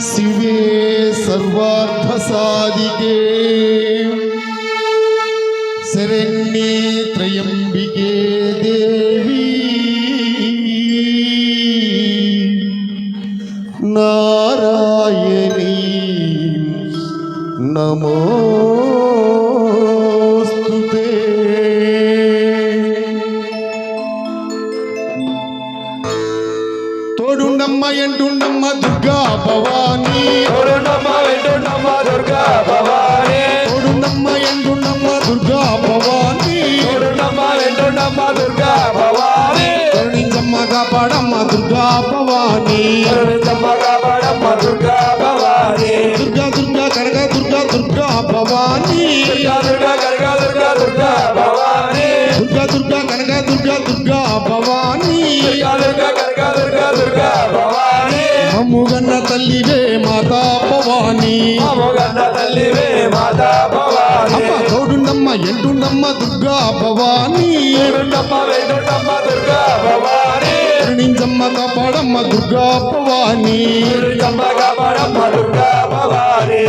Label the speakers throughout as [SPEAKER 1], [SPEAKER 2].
[SPEAKER 1] शिवे सर्वार्थसाधिके शरण्ये त्र्यंबिके देवी नारायणी नमोस्तुते। తోడుండమ్మ ఎంటుండమ్మ దుర్గా భవానీ,
[SPEAKER 2] తోడుండమ్మ ఎంటుండమ్మ దుర్గా భవానీ,
[SPEAKER 1] తోడుండమ్మ ఎంటుండమ్మ దుర్గా భవానీ,
[SPEAKER 2] తోడుండమ్మ ఎంటుండమ్మ దుర్గా భవానీ,
[SPEAKER 1] కరుణించమ్మ కాపాడమ్మ దుర్గా భవానీ,
[SPEAKER 2] కరుణించమ్మ కాపాడమ్మ దుర్గా భవానీ,
[SPEAKER 1] దుర్గా దుర్గా కనక దుర్గా దుర్గా భవానీ,
[SPEAKER 2] దుర్గా దుర్గా కనక దుర్గా దుర్గా భవానీ,
[SPEAKER 1] దుర్గా దుర్గా కనక దుర్గా దుర్గా భవానీ,
[SPEAKER 2] దుర్గా దుర్గా కనక దుర్గా దుర్గా భవానీ,
[SPEAKER 1] మమ్ముగన్న తల్లివే మాతా భవానీ,
[SPEAKER 2] మమ్ముగన్న తల్లివే మాతా భవానీ,
[SPEAKER 1] అమ్మ తోడుండమ్మ ఎంటుండమ్మ దుర్గా భవానీ,
[SPEAKER 2] తోడుండమ్మ ఎంటుండమ్మ దుర్గా భవానీ,
[SPEAKER 1] కరుణించమ్మ కాపాడమ్మ దుర్గా భవానీ,
[SPEAKER 2] కరుణించమ్మ కాపాడమ్మ దుర్గా భవానీ.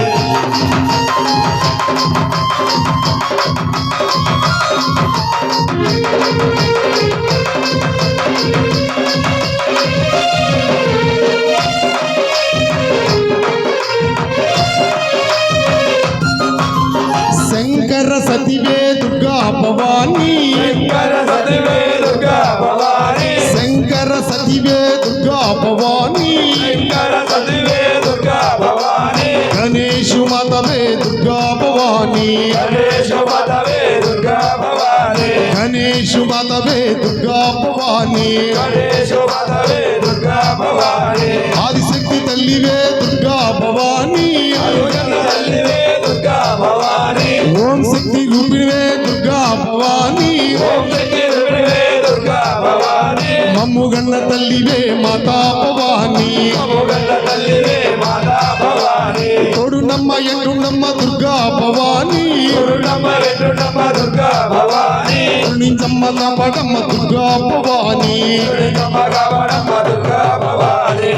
[SPEAKER 1] శంకర సతివే దుర్గా భవానీ,
[SPEAKER 2] శంకర సతివే దుర్గా భవానీ,
[SPEAKER 1] శంకర సతివే దుర్గా భవానీ,
[SPEAKER 2] శంకర సతివే దుర్గా భవానీ,
[SPEAKER 1] గణేశు మాతవే దుర్గా భవానీ,
[SPEAKER 2] గణేశు మాతవే దుర్గా భవానీ,
[SPEAKER 1] గణేశు మాతవే దుర్గా భవానీ,
[SPEAKER 2] గణేశు మాతవే దుర్గా భవానీ,
[SPEAKER 1] ఆదిశక్తి తల్లివే దుర్గా భవానీ,
[SPEAKER 2] అరుగన్న తల్లివే దుర్గా భవానీ,
[SPEAKER 1] ఓం శక్తి రూపిణివే దుర్గా భవానీ,
[SPEAKER 2] ఓం శక్తి రూపిణివే దుర్గా భవానీ,
[SPEAKER 1] మమ్ముగన్న తల్లివే మాతా భవానీ,
[SPEAKER 2] మమ్ముగన్న తల్లివే మాతా భవానీ,
[SPEAKER 1] తోడునమ్మ ఎంటుండమ్మ దుర్గా భవానీ,
[SPEAKER 2] తోడుండమ్మ ఎంటుండమ్మ దుర్గా భవానీ,
[SPEAKER 1] కరుణించమ్మ కాపాడమ్మ దుర్గా భవానీ,
[SPEAKER 2] కరుణించమ్మ కాపాడమ్మ దుర్గా భవానీ.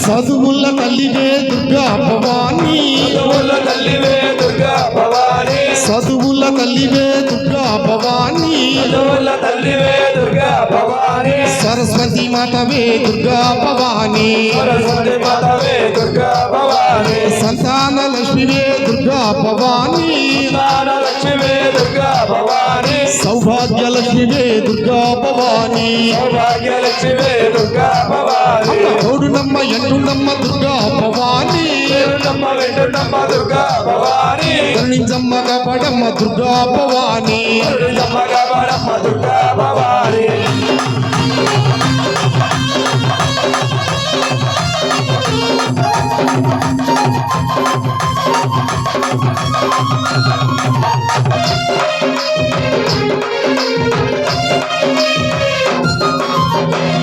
[SPEAKER 1] చదువుల తల్లివే దుర్గా భవానీ,
[SPEAKER 2] చదువుల తల్లివే దుర్గా భవానీ,
[SPEAKER 1] చదువుల తల్లివే దుర్గా భవానీ,
[SPEAKER 2] చదువుల తల్లివే దుర్గా భవానీ,
[SPEAKER 1] సరస్వతి మాతవే దుర్గా భవానీ,
[SPEAKER 2] సరస్వతి మాతవే దుర్గా భవానీ,
[SPEAKER 1] సంతాన లక్ష్మివే దుర్గా భవానీ,
[SPEAKER 2] సంతాన లక్ష్మివే దుర్గా భవానీ,
[SPEAKER 1] సౌభాగ్య లక్ష్మివే దుర్గా భవానీ,
[SPEAKER 2] సౌభాగ్య లక్ష్మివే దుర్గా భవానీ,
[SPEAKER 1] తోడునమ్మ ఎంటుండమ్మ దుర్గా భవానీ,
[SPEAKER 2] తోడుండమ్మ ఎంటుండమ్మ దుర్గా భవానీ,
[SPEAKER 1] కరుణించమ్మ కాపాడమ్మ దుర్గా భవానీ,
[SPEAKER 2] కరుణించమ్మ కాపాడమ్మ దుర్గా భవానీ.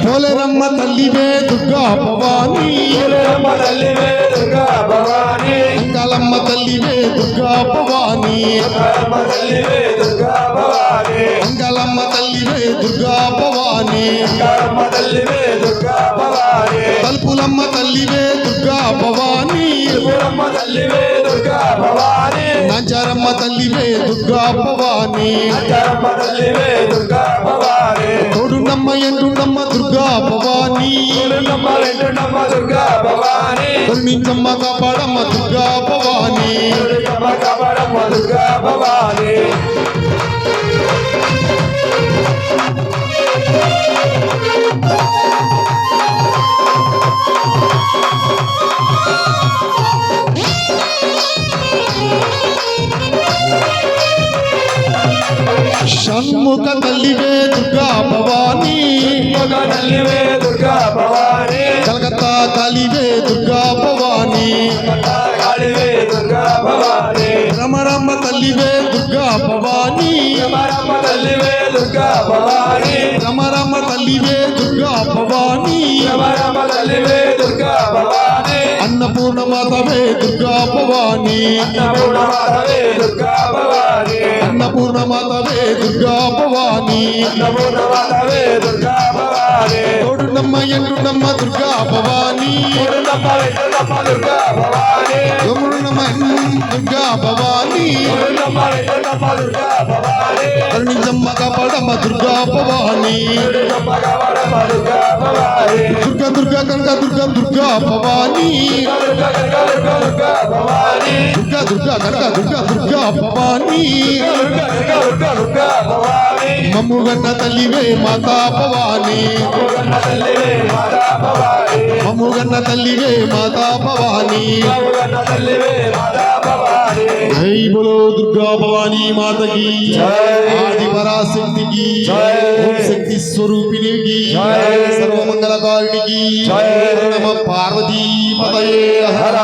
[SPEAKER 1] పోలేరమ్మ తల్లివే దుర్గా భవానీ,
[SPEAKER 2] పోలేరమ్మ తల్లివే దుర్గా భవానీ,
[SPEAKER 1] అంకాలమ్మ తల్లివే దుర్గా భవానీ,
[SPEAKER 2] అంకాలమ్మ తల్లివే దుర్గా భవానీ,
[SPEAKER 1] అంకాలమ్మ తల్లివే దుర్గా భవానీ,
[SPEAKER 2] అంకాలమ్మ తల్లివే దుర్గా భవానీ,
[SPEAKER 1] తలుపులమ్మ తల్లివే దుర్గా భవానీ,
[SPEAKER 2] త్రిపురమ్మ తల్లివే దుర్గా భవానీ,
[SPEAKER 1] నాంచారమ్మ తల్లివే దుర్గా భవానీ,
[SPEAKER 2] అంకాలమ్మ తల్లివే దుర్గా భవానీ,
[SPEAKER 1] తోడునమ్మ ఎంటుండమ్మ దుర్గా భవానీ,
[SPEAKER 2] తోడుండమ్మ ఎంటుండమ్మ దుర్గా భవానీ,
[SPEAKER 1] కరుణించమ్మ కాపాడమ్మ దుర్గా భవానీ,
[SPEAKER 2] కరుణించమ్మ కాపాడమ్మ దుర్గా భవానీ.
[SPEAKER 1] షణ్ముఖ తల్లివే దుర్గా భవానీ,
[SPEAKER 2] ఒక తల్లివే దుర్గా భవానీ,
[SPEAKER 1] కలకత్తా కాళీవే దుర్గా భవానీ,
[SPEAKER 2] కాళివే దుర్గా భవానీ,
[SPEAKER 1] రమరమ్మ తల్లివే దుర్గా భవానీ,
[SPEAKER 2] రమరమ్మ తల్లివే దుర్గా భవానీ,
[SPEAKER 1] రమరమ్మ తల్లివే దుర్గా భవానీ,
[SPEAKER 2] రమరమ్మ తల్లివే దుర్గా భవానీ,
[SPEAKER 1] అన్నపూర్ణ మాతవే దుర్గా భవాని
[SPEAKER 2] అన్నపూర్ణ మాతవే దుర్గా భవాని
[SPEAKER 1] అన్నపూర్ణ మాతవే దుర్గా భవాని
[SPEAKER 2] అన్నపూర్ణ మాతవే దుర్గా భవాని
[SPEAKER 1] తోడునమ్మ ఎండునమ్మ దుర్గా భవాని
[SPEAKER 2] పూర్ణమ్మ వెంకటమ్మ దుర్గా భవాని
[SPEAKER 1] తోడునమ్మ దుర్గా భవాని
[SPEAKER 2] పూర్ణమ్మ వెంకటమ్మ దుర్గా భవాని
[SPEAKER 1] కరుణించమ్మ కాపాడమ్మ దుర్గా భవాని
[SPEAKER 2] పూర్ణమ్మ గవడమ్మ దుర్గా భవాని
[SPEAKER 1] దుర్గా దుర్గా కనక దుర్గా దుర్గా భవాని
[SPEAKER 2] దుర్గా దుర్గా దుర్గా దుర్గా భవాని
[SPEAKER 1] దుర్గా దుర్గా కనక దుర్గా దుర్గా భవాని
[SPEAKER 2] దుర్గా దుర్గా దుర్గా దుర్గా భవాని
[SPEAKER 1] మమ్ముగన్న తల్లివే మాతా భవాని
[SPEAKER 2] పూర్ణ తల్లివే మాతా భవాని
[SPEAKER 1] మమ్ముగన్న తల్లివే మాతా భవాని
[SPEAKER 2] పూర్ణ తల్లివే మాతా భవాని
[SPEAKER 1] జై బోలో దుర్గా భవానీ మాతకి ఆది పరాశక్తికి ఓం శక్తి స్వరూపిణికి సర్వమంగళకారిణికి నమ పార్వతీ పతయే హర